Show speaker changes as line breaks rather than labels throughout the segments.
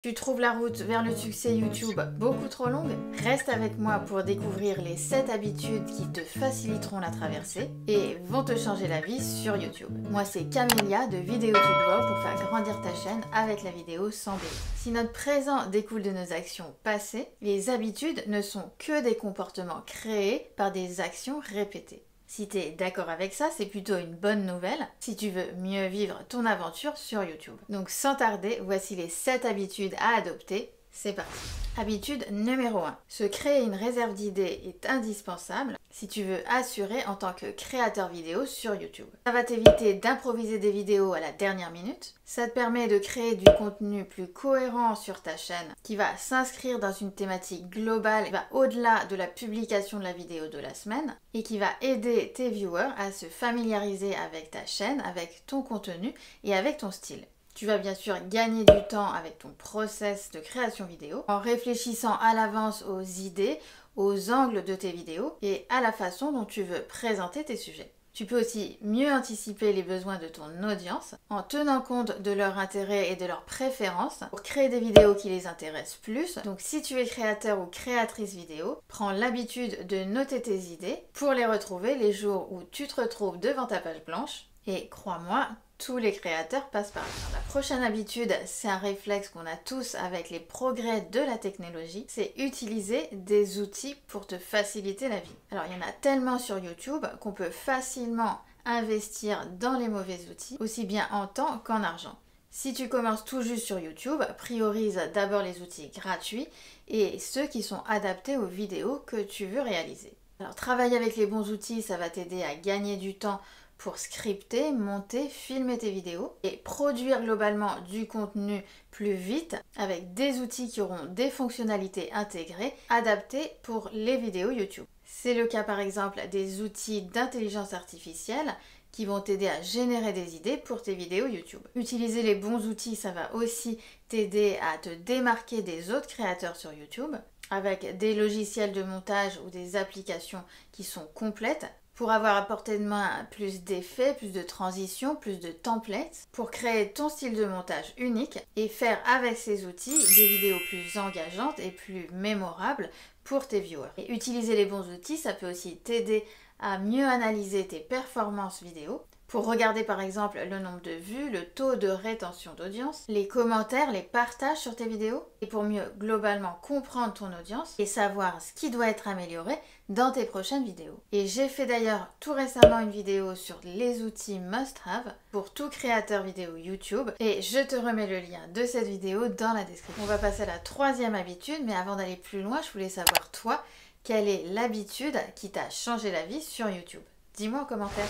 Tu trouves la route vers le succès YouTube beaucoup trop longue? Reste avec moi pour découvrir les 7 habitudes qui te faciliteront la traversée et vont te changer la vie sur YouTube. Moi c'est Camélia de Vidéo to Grow pour faire grandir ta chaîne avec la vidéo sans délai. Si notre présent découle de nos actions passées, les habitudes ne sont que des comportements créés par des actions répétées. Si tu es d'accord avec ça, c'est plutôt une bonne nouvelle si tu veux mieux vivre ton aventure sur YouTube. Donc sans tarder, voici les 7 habitudes à adopter. C'est parti. Habitude numéro 1. Se créer une réserve d'idées est indispensable si tu veux assurer en tant que créateur vidéo sur YouTube. Ça va t'éviter d'improviser des vidéos à la dernière minute. Ça te permet de créer du contenu plus cohérent sur ta chaîne qui va s'inscrire dans une thématique globale qui va au-delà de la publication de la vidéo de la semaine et qui va aider tes viewers à se familiariser avec ta chaîne, avec ton contenu et avec ton style. Tu vas bien sûr gagner du temps avec ton process de création vidéo en réfléchissant à l'avance aux idées, aux angles de tes vidéos et à la façon dont tu veux présenter tes sujets. Tu peux aussi mieux anticiper les besoins de ton audience en tenant compte de leurs intérêts et de leurs préférences pour créer des vidéos qui les intéressent plus. Donc si tu es créateur ou créatrice vidéo, prends l'habitude de noter tes idées pour les retrouver les jours où tu te retrouves devant ta page blanche. Et crois-moi, tous les créateurs passent par là. La prochaine habitude, c'est un réflexe qu'on a tous avec les progrès de la technologie, c'est utiliser des outils pour te faciliter la vie. Alors il y en a tellement sur YouTube qu'on peut facilement investir dans les mauvais outils, aussi bien en temps qu'en argent. Si tu commences tout juste sur YouTube, priorise d'abord les outils gratuits et ceux qui sont adaptés aux vidéos que tu veux réaliser. Alors travailler avec les bons outils, ça va t'aider à gagner du temps pour scripter, monter, filmer tes vidéos et produire globalement du contenu plus vite avec des outils qui auront des fonctionnalités intégrées adaptées pour les vidéos YouTube. C'est le cas par exemple des outils d'intelligence artificielle qui vont t'aider à générer des idées pour tes vidéos YouTube. Utiliser les bons outils, ça va aussi t'aider à te démarquer des autres créateurs sur YouTube avec des logiciels de montage ou des applications qui sont complètes pour avoir à portée de main plus d'effets, plus de transitions, plus de templates, pour créer ton style de montage unique et faire avec ces outils des vidéos plus engageantes et plus mémorables pour tes viewers. Et utiliser les bons outils, ça peut aussi t'aider à mieux analyser tes performances vidéo, pour regarder par exemple le nombre de vues, le taux de rétention d'audience, les commentaires, les partages sur tes vidéos, et pour mieux globalement comprendre ton audience et savoir ce qui doit être amélioré dans tes prochaines vidéos. Et j'ai fait d'ailleurs tout récemment une vidéo sur les outils must-have pour tout créateur vidéo YouTube et je te remets le lien de cette vidéo dans la description. On va passer à la troisième habitude, mais avant d'aller plus loin, je voulais savoir toi, quelle est l'habitude qui t'a changé la vie sur YouTube? Dis-moi en commentaire.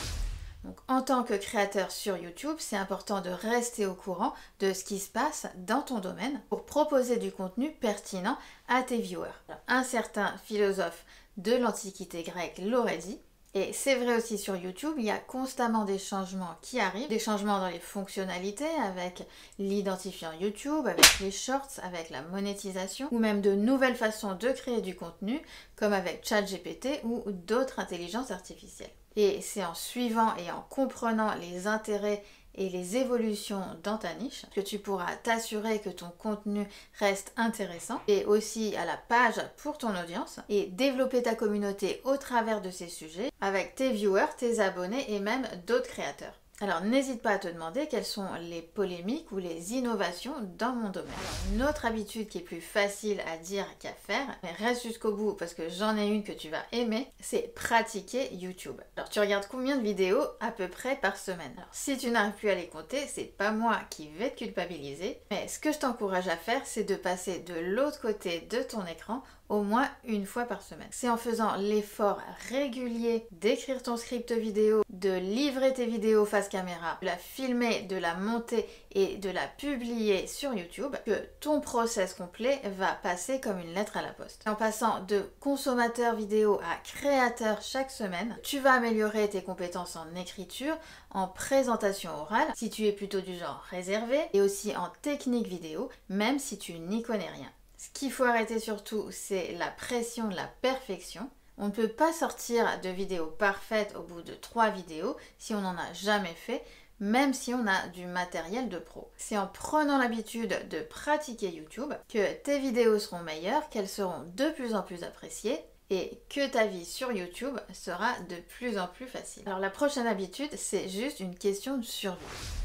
Donc, en tant que créateur sur YouTube, c'est important de rester au courant de ce qui se passe dans ton domaine pour proposer du contenu pertinent à tes viewers. Un certain philosophe de l'Antiquité grecque l'aurait dit, et c'est vrai aussi sur YouTube, il y a constamment des changements qui arrivent, des changements dans les fonctionnalités avec l'identifiant YouTube, avec les shorts, avec la monétisation, ou même de nouvelles façons de créer du contenu, comme avec ChatGPT ou d'autres intelligences artificielles. Et c'est en suivant et en comprenant les intérêts et les évolutions dans ta niche que tu pourras t'assurer que ton contenu reste intéressant et aussi à la page pour ton audience et développer ta communauté au travers de ces sujets avec tes viewers, tes abonnés et même d'autres créateurs. Alors n'hésite pas à te demander quelles sont les polémiques ou les innovations dans mon domaine. Alors, une autre habitude qui est plus facile à dire qu'à faire, mais reste jusqu'au bout parce que j'en ai une que tu vas aimer, c'est pratiquer YouTube. Alors tu regardes combien de vidéos à peu près par semaine? Alors si tu n'arrives plus à les compter, c'est pas moi qui vais te culpabiliser, mais ce que je t'encourage à faire, c'est de passer de l'autre côté de ton écran au moins une fois par semaine. C'est en faisant l'effort régulier d'écrire ton script vidéo, de livrer tes vidéos face caméra, de la filmer, de la monter et de la publier sur YouTube que ton process complet va passer comme une lettre à la poste. En passant de consommateur vidéo à créateur chaque semaine, tu vas améliorer tes compétences en écriture, en présentation orale, si tu es plutôt du genre réservé, et aussi en technique vidéo, même si tu n'y connais rien. Ce qu'il faut arrêter surtout, c'est la pression de la perfection. On ne peut pas sortir de vidéos parfaites au bout de 3 vidéos si on n'en a jamais fait, même si on a du matériel de pro. C'est en prenant l'habitude de pratiquer YouTube que tes vidéos seront meilleures, qu'elles seront de plus en plus appréciées et que ta vie sur YouTube sera de plus en plus facile. Alors la prochaine habitude, c'est juste une question de survie.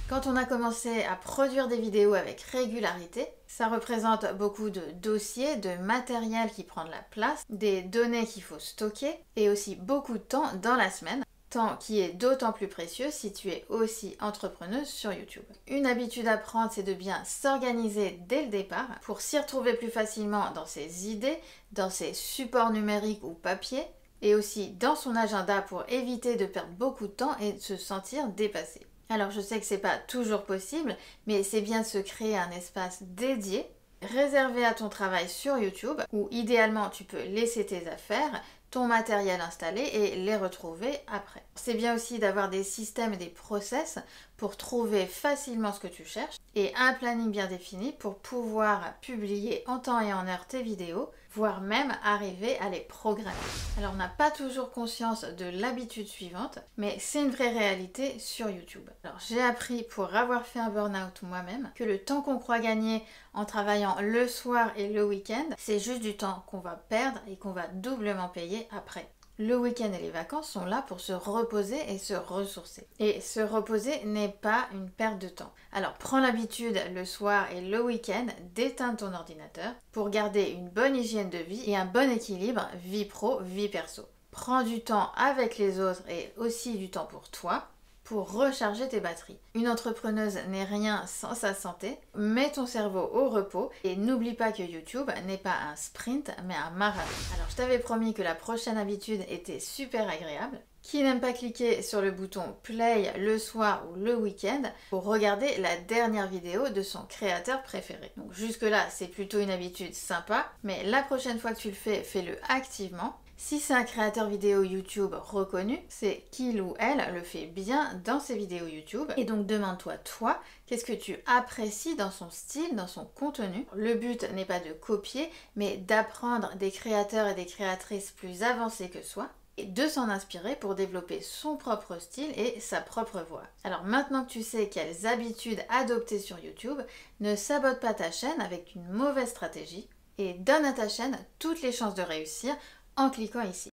Quand on a commencé à produire des vidéos avec régularité, ça représente beaucoup de dossiers, de matériel qui prend de la place, des données qu'il faut stocker et aussi beaucoup de temps dans la semaine. Temps qui est d'autant plus précieux si tu es aussi entrepreneuse sur YouTube. Une habitude à prendre, c'est de bien s'organiser dès le départ pour s'y retrouver plus facilement dans ses idées, dans ses supports numériques ou papier, et aussi dans son agenda pour éviter de perdre beaucoup de temps et de se sentir dépassé. Alors je sais que c'est pas toujours possible, mais c'est bien de se créer un espace dédié, réservé à ton travail sur YouTube, où idéalement tu peux laisser tes affaires, ton matériel installé et les retrouver après. C'est bien aussi d'avoir des systèmes et des process pour trouver facilement ce que tu cherches et un planning bien défini pour pouvoir publier en temps et en heure tes vidéos, voire même arriver à les programmer. Alors on n'a pas toujours conscience de l'habitude suivante, mais c'est une vraie réalité sur YouTube. Alors j'ai appris pour avoir fait un burn-out moi-même que le temps qu'on croit gagner en travaillant le soir et le week-end, c'est juste du temps qu'on va perdre et qu'on va doublement payer après. Le week-end et les vacances sont là pour se reposer et se ressourcer. Et se reposer n'est pas une perte de temps. Alors prends l'habitude le soir et le week-end d'éteindre ton ordinateur pour garder une bonne hygiène de vie et un bon équilibre vie pro, vie perso. Prends du temps avec les autres et aussi du temps pour toi pour recharger tes batteries. Une entrepreneuse n'est rien sans sa santé. Mets ton cerveau au repos et n'oublie pas que YouTube n'est pas un sprint mais un marathon. Alors je t'avais promis que la prochaine habitude était super agréable. Qui n'aime pas cliquer sur le bouton play le soir ou le week-end pour regarder la dernière vidéo de son créateur préféré. Donc jusque là c'est plutôt une habitude sympa, mais la prochaine fois que tu le fais, fais-le activement. Si c'est un créateur vidéo YouTube reconnu, c'est qu'il ou elle le fait bien dans ses vidéos YouTube. Et donc demande-toi, toi, qu'est-ce que tu apprécies dans son style, dans son contenu. Le but n'est pas de copier, mais d'apprendre des créateurs et des créatrices plus avancés que soi et de s'en inspirer pour développer son propre style et sa propre voix. Alors maintenant que tu sais quelles habitudes adopter sur YouTube, ne sabote pas ta chaîne avec une mauvaise stratégie et donne à ta chaîne toutes les chances de réussir en cliquant ici.